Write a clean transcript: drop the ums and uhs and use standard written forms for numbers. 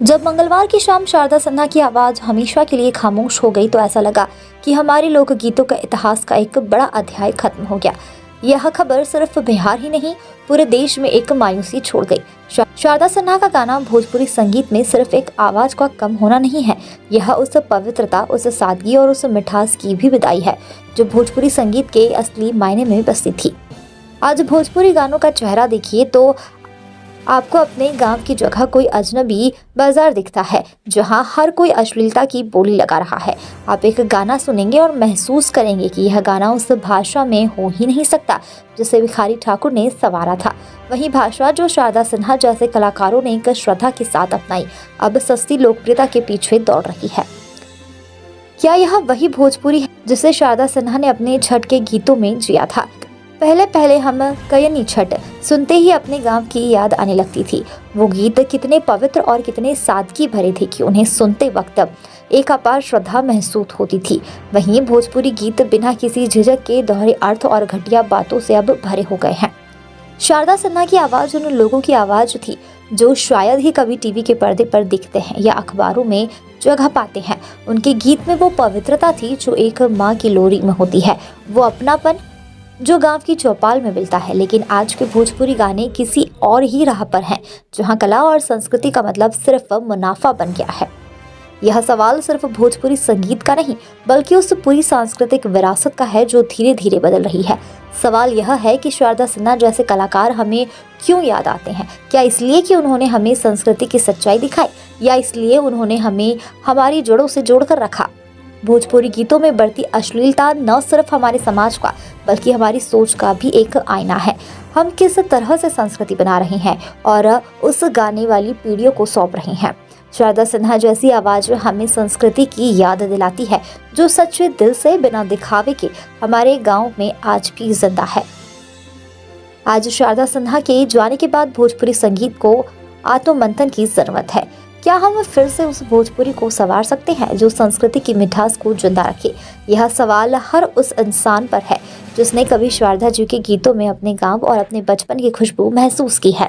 जब मंगलवार की शाम शारदा सिन्हा की आवाज हमेशा के लिए खामोश हो गई तो ऐसा लगा कि हमारे लोकगीतों का इतिहास का एक बड़ा अध्याय खत्म हो गया। यह खबर सिर्फ बिहार ही नहीं, पूरे देश में एक मायूसी छोड़ गई। शारदा सिन्हा का गाना भोजपुरी संगीत में सिर्फ एक आवाज का कम होना नहीं है, यह उस पवित्रता, उस सादगी और उस मिठास की भी विदाई है जो भोजपुरी संगीत के असली मायने में बसती थी। आज भोजपुरी गानों का चेहरा देखिए तो आपको अपने गांव की जगह कोई अजनबी बाजार दिखता है जहां हर कोई अश्लीलता की बोली लगा रहा है। आप एक गाना सुनेंगे और महसूस करेंगे कि यह गाना उस भाषा में हो ही नहीं सकता जिसे भिखारी ठाकुर ने संवारा था। वही भाषा जो शारदा सिन्हा जैसे कलाकारों ने एक श्रद्धा के साथ अपनाई, अब सस्ती लोकप्रियता के पीछे दौड़ रही है। क्या यह वही भोजपुरी है जिसे शारदा सिन्हा ने अपने छठ के गीतों में जिया था? पहले पहले हम कयनी छठ सुनते ही अपने गांव की याद आने लगती थी। वो गीत कितने पवित्र और कितने सादगी भरे थे कि उन्हें सुनते वक्त एक अपार श्रद्धा महसूस होती थी। वहीं भोजपुरी गीत बिना किसी झिझक के दोहरे अर्थ और घटिया बातों से अब भरे हो गए हैं। शारदा सिन्हा की आवाज उन लोगों की आवाज थी जो शायद ही कभी टीवी के पर्दे पर दिखते हैं या अखबारों में जगह पाते हैं। उनके गीत में वो पवित्रता थी जो एक माँ की लोरी में होती है, वो अपनापन जो गांव की चौपाल में मिलता है। लेकिन आज के भोजपुरी गाने किसी और ही राह पर हैं, जहां कला और संस्कृति का मतलब सिर्फ मुनाफा बन गया है। यह सवाल सिर्फ भोजपुरी संगीत का नहीं बल्कि उस पूरी सांस्कृतिक विरासत का है जो धीरे धीरे बदल रही है। सवाल यह है कि शारदा सिन्हा जैसे कलाकार हमें क्यों याद आते हैं? क्या इसलिए कि उन्होंने हमें संस्कृति की सच्चाई दिखाई, या इसलिए उन्होंने हमें हमारी जड़ों से जोड़कर रखा? भोजपुरी गीतों में बढ़ती अश्लीलता न सिर्फ हमारे समाज का बल्कि हमारी सोच का भी एक आईना है। हम किस तरह से संस्कृति बना रहे हैं और उस गाने वाली पीढ़ियों को सौंप रहे हैं। शारदा सिन्हा जैसी आवाज हमें संस्कृति की याद दिलाती है जो सच्चे दिल से बिना दिखावे के हमारे गांव में आज भी जिंदा है। आज शारदा सिन्हा के जाने के बाद भोजपुरी संगीत को आत्ममंथन की जरूरत है। क्या हम फिर से उस भोजपुरी को संवार सकते हैं जो संस्कृति की मिठास को जिंदा रखे? यह सवाल हर उस इंसान पर है जिसने कभी शारदा जी के गीतों में अपने गांव और अपने बचपन की खुशबू महसूस की है।